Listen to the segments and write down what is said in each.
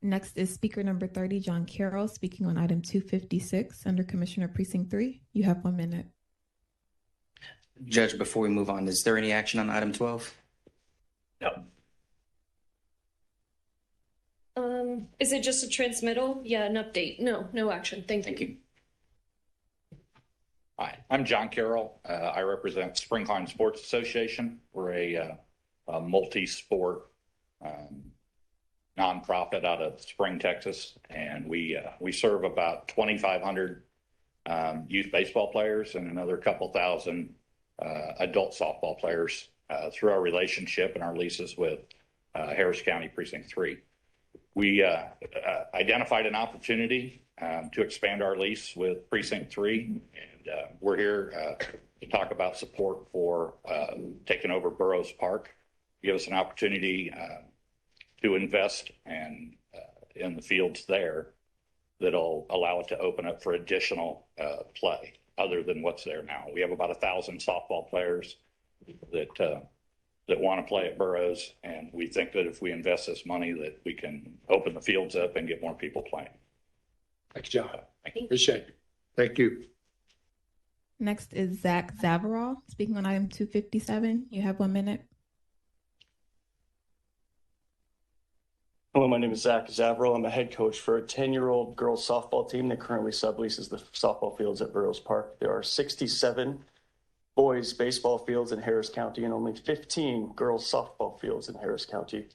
Next is speaker number 30, John Carroll, speaking on item 256 under Commissioner Precinct 3. You have 1 minute. Judge, before we move on, is there any action on item 12? No. Is it just a transmittal? Yeah, an update. No action. Thank you. Hi, I'm John Carroll. I represent Springline Sports Association. We're a multi-sport nonprofit out of Spring, Texas, and we serve about 2,500 youth baseball players and another couple thousand adult softball players through our relationship and our leases with Harris County Precinct 3. We identified an opportunity to expand our lease with Precinct 3, and we're here to talk about support for taking over Burroughs Park, give us an opportunity to invest in the fields there that'll allow it to open up for additional play other than what's there now. We have about 1,000 softball players that want to play at Burroughs, and we think that if we invest this money that we can open the fields up and get more people playing. Thank you, John. Appreciate it. Thank you. Next is Zach Zavarol, speaking on item 257. You have 1 minute. Hello, my name is Zach Zavarol. I'm a head coach for a 10-year-old girls softball team that currently subleases the softball fields at Burroughs Park. There are 67 boys baseball fields in Harris County and only 15 girls softball fields in Harris County.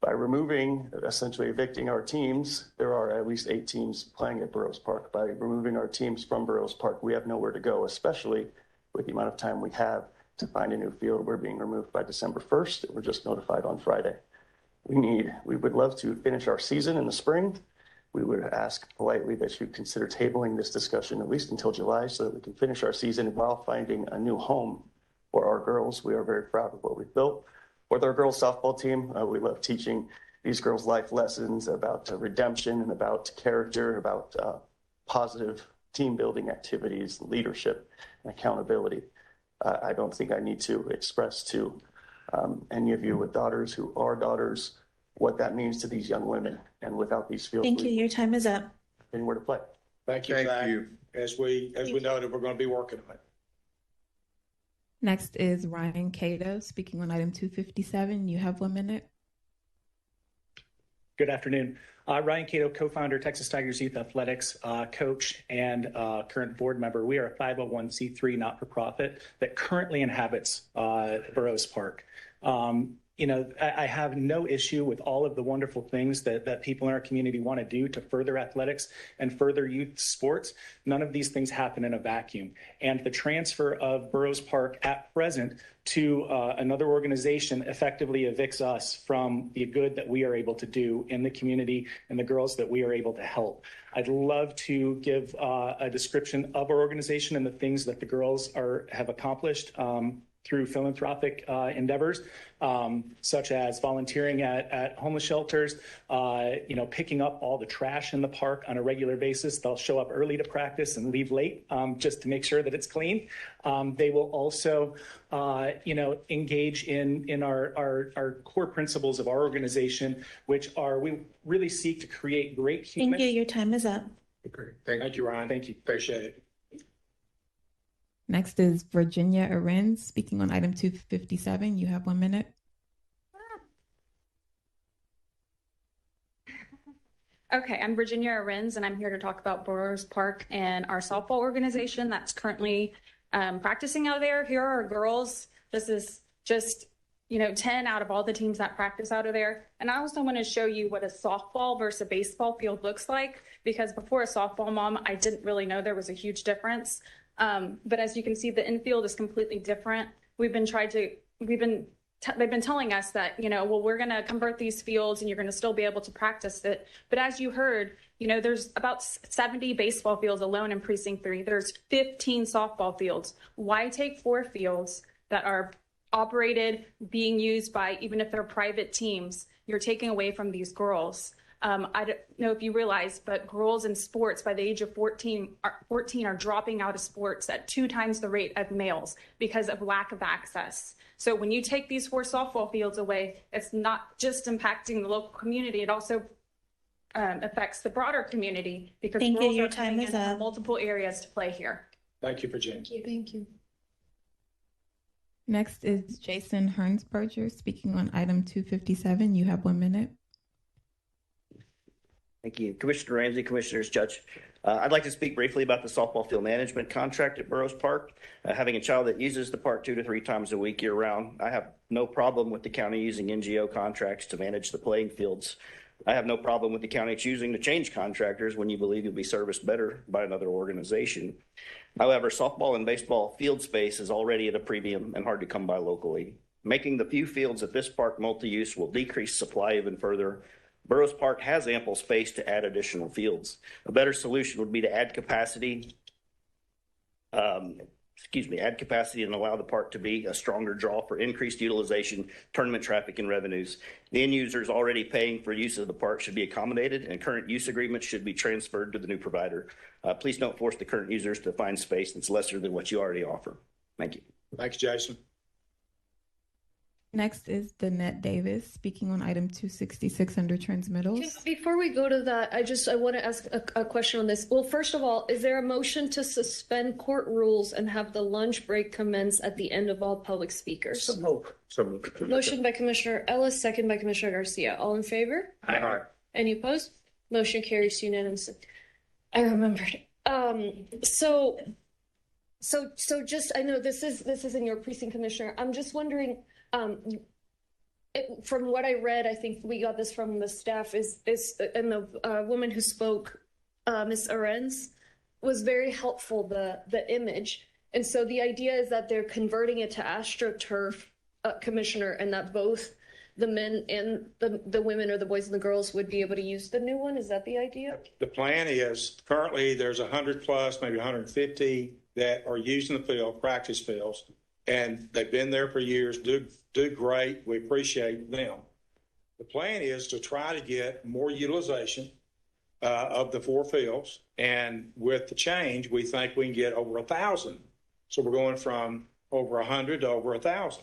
By removing, essentially evicting our teams, there are at least 8 teams playing at Burroughs Park. By removing our teams from Burroughs Park, we have nowhere to go, especially with the amount of time we have to find a new field. We're being removed by December 1st. We're just notified on Friday. We would love to finish our season in the spring. We would ask politely that you consider tabling this discussion at least until July so that we can finish our season while finding a new home for our girls. We are very proud of what we've built. With our girls softball team, we love teaching these girls life lessons about redemption and about character, about positive team building activities, leadership, and accountability. I don't think I need to express to any of you with daughters who are daughters what that means to these young women. And without these fields, thank you. Your time is up. Anywhere to play. Thank you, Zach. As we noted, we're going to be working on it. Next is Ryan Cato, speaking on item 257. You have 1 minute. Good afternoon. Ryan Cato, co-founder, Texas Tigers Youth Athletics, coach, and current board member. We are a 501c3 not-for-profit that currently inhabits Burroughs Park. I have no issue with all of the wonderful things that people in our community want to do to further athletics and further youth sports. None of these things happen in a vacuum. And the transfer of Burroughs Park at present to another organization effectively evicts us from the good that we are able to do in the community and the girls that we are able to help. I'd love to give a description of our organization and the things that the girls have accomplished through philanthropic endeavors, such as volunteering at homeless shelters, picking up all the trash in the park on a regular basis. They'll show up early to practice and leave late just to make sure that it's clean. They will also, engage in our core principles of our organization, which are we really seek to create great human. Thank you. Your time is up. Great. Thank you, Ryan. Thank you. Appreciate it. Next is Virginia Arens, speaking on item 257. You have 1 minute. Okay, I'm Virginia Arens, and I'm here to talk about Burroughs Park and our softball organization that's currently practicing out there. Here are our girls. This is just, 10 out of all the teams that practice out of there. And I also want to show you what a softball versus a baseball field looks like, because before a softball mom, I didn't really know there was a huge difference. But as you can see, the infield is completely different. They've been telling us that, we're going to convert these fields and you're going to still be able to practice it. But as you heard, there's about 70 baseball fields alone in Precinct 3. There's 15 softball fields. Why take 4 fields that are operated, being used by, even if they're private teams? You're taking away from these girls. I don't know if you realize, but girls in sports by the age of 14 are dropping out of sports at 2 times the rate of males because of lack of access. So when you take these 4 softball fields away, it's not just impacting the local community. It also affects the broader community because Thank you. girls Your are time coming is in up. from multiple areas to play here. Thank you, Virginia. Thank you. Next is Jason Hernsberger speaking on item 257. You have 1 minute. Thank you. Commissioner Ramsey, Commissioners, Judge. I'd like to speak briefly about the softball field management contract at Burroughs Park. Having a child that uses the park 2 to 3 times a week year round, I have no problem with the county using NGO contracts to manage the playing fields. I have no problem with the county choosing to change contractors when you believe you'll be serviced better by another organization. However, softball and baseball field space is already at a premium and hard to come by locally. Making the few fields at this park multi-use will decrease supply even further. Burroughs Park has ample space to add additional fields. A better solution would be to add capacity and allow the park to be a stronger draw for increased utilization, tournament traffic, and revenues. The end users already paying for use of the park should be accommodated, and current use agreements should be transferred to the new provider. Please don't force the current users to find space that's lesser than what you already offer. Thank you. Thanks, Jason. Next is Det Davis speaking on item 266 under transmittals. Before we go to that, I want to ask a question on this. Well, first of all, is there a motion to suspend court rules and have the lunch break commence at the end of all public speakers? So moved. Motion by Commissioner Ellis, second by Commissioner Garcia. All in favor? Aye. Any opposed? Motion carries unanimously. I remembered. So just, I know this is in your precinct, Commissioner. I'm just wondering, from what I read, I think we got this from the staff, and the woman who spoke, Ms. Arens, was very helpful, the image. And so the idea is that they're converting it to AstroTurf, Commissioner, and that both the men and the women or the boys and the girls would be able to use the new one. Is that the idea? The plan is currently there's 100 plus, maybe 150 that are using the field, practice fields, and they've been there for years, do great. We appreciate them. The plan is to try to get more utilization of the 4 fields, and with the change, we think we can get over 1,000. So we're going from over 100 to over 1,000.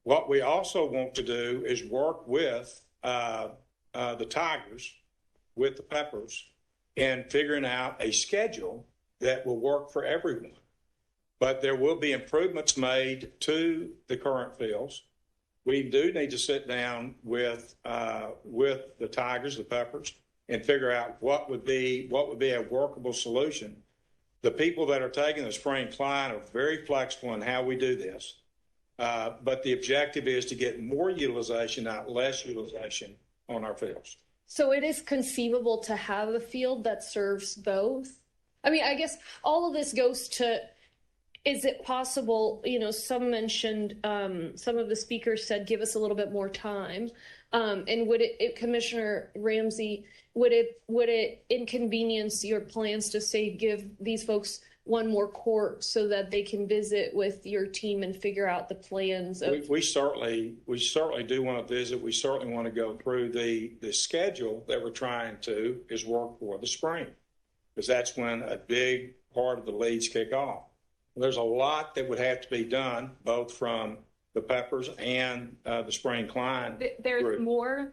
What we also want to do is work with the Tigers, with the Peppers, in figuring out a schedule that will work for everyone. But there will be improvements made to the current fields. We do need to sit down with the Tigers, the Peppers, and figure out what would be a workable solution. The people that are taking the spring client are very flexible in how we do this. But the objective is to get more utilization, not less utilization on our fields. So it is conceivable to have a field that serves both? I mean, I guess all of this goes to, is it possible, some mentioned, some of the speakers said, give us a little bit more time. And would it, Commissioner Ramsey, would it inconvenience your plans to say, give these folks one more court so that they can visit with your team and figure out the plans? We certainly do want to visit. We certainly want to go through the schedule that we're trying to is work for the spring, because that's when a big part of the leagues kick off. There's a lot that would have to be done, both from the Peppers and the Spring Klein. There's group. more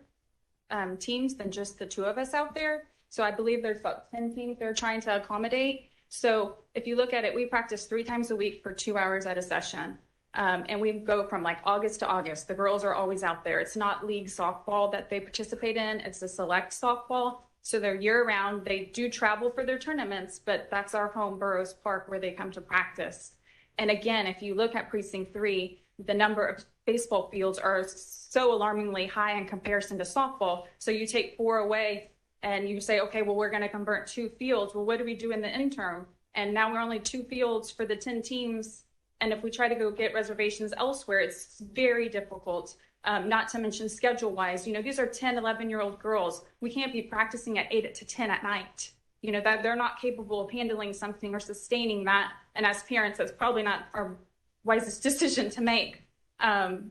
teams than just the 2 of us out there. So I believe there's about 10 teams they're trying to accommodate. So if you look at it, we practice 3 times a week for 2 hours at a session. And we go from like August to August. The girls are always out there. It's not league softball that they participate in. It's a select softball. So they're year round. They do travel for their tournaments, but that's our home, Burroughs Park, where they come to practice. And again, if you look at Precinct 3, the number of baseball fields are so alarmingly high in comparison to softball. So you take 4 away and you say, okay, well, we're going to convert 2 fields. Well, what do we do in the interim? And now we're only 2 fields for the 10 teams. And if we try to go get reservations elsewhere, it's very difficult. Not to mention schedule-wise, these are 10, 11-year-old girls. We can't be practicing at 8 to 10 at night. That they're not capable of handling something or sustaining that. And as parents, that's probably not our wisest decision to make. So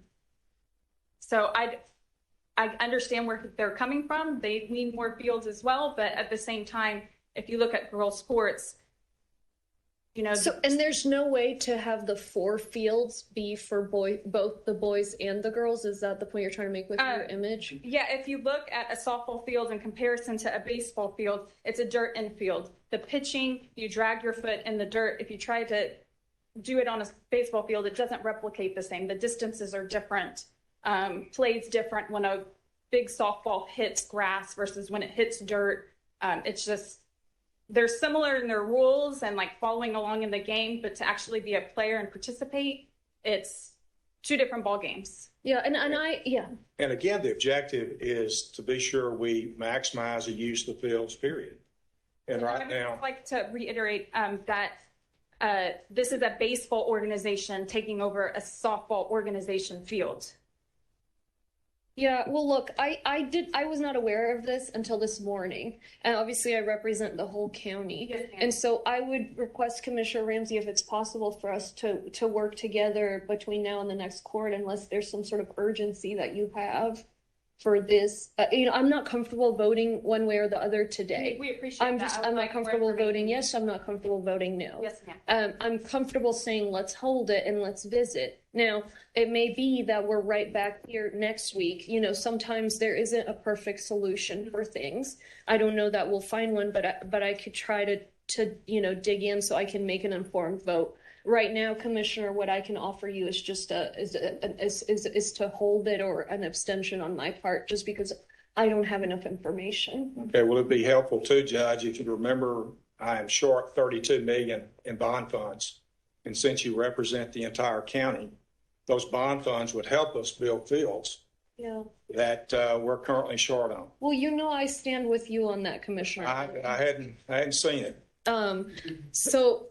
I understand where they're coming from. They need more fields as well. But at the same time, if you look at girls' sports, So, and there's no way to have the 4 fields be for both the boys and the girls? Is that the point you're trying to make with your image? Yeah, if you look at a softball field in comparison to a baseball field, it's a dirt infield. The pitching, you drag your foot in the dirt. If you try to do it on a baseball field, it doesn't replicate the same. The distances are different. Play's different when a big softball hits grass versus when it hits dirt. It's just, they're similar in their rules and like following along in the game, but to actually be a player and participate, it's 2 different ball games. Yeah, and And again, the objective is to be sure we maximize the use of the fields, period. And right now, I'd like to reiterate that this is a baseball organization taking over a softball organization field. Yeah, well, look, I was not aware of this until this morning, and obviously I represent the whole county. Yes, ma'am. And so I would request Commissioner Ramsey, if it's possible for us to work together between now and the next court, unless there's some sort of urgency that you have for this. I'm not comfortable voting one way or the other today. We appreciate that. I'm not comfortable voting yes, I'm not comfortable voting no. Yes, ma'am. I'm comfortable saying let's hold it and let's visit. Now, it may be that we're right back here next week. Sometimes there isn't a perfect solution for things. I don't know that we'll find one, but I could try to dig in so I can make an informed vote. Right now, Commissioner, what I can offer you is just is to hold it or an abstention on my part, just because I don't have enough information. okay, will it be helpful too, Judge, if you remember, I am short $32 million in bond funds. And since you represent the entire county, those bond funds would help us build fields that we're currently short on. Well, I stand with you on that, Commissioner. I hadn't seen it. So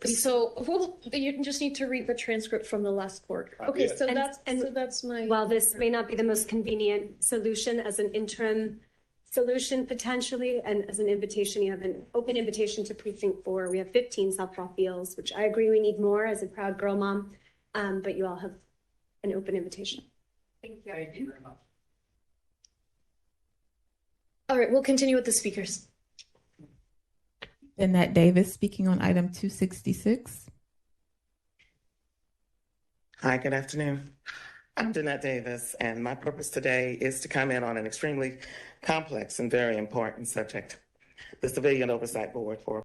well, you just need to read the transcript from the last court. Okay, so that's my. While this may not be the most convenient solution as an interim solution potentially, and as an invitation, you have an open invitation to Precinct 4. We have 15 softball fields, which I agree we need more as a proud girl mom, but you all have an open invitation. Thank you. Thank you very much. All right, we'll continue with the speakers. Det Davis speaking on item 266. Hi, good afternoon. I'm Det Davis, and my purpose today is to comment on an extremely complex and very important subject, the Civilian Oversight Board for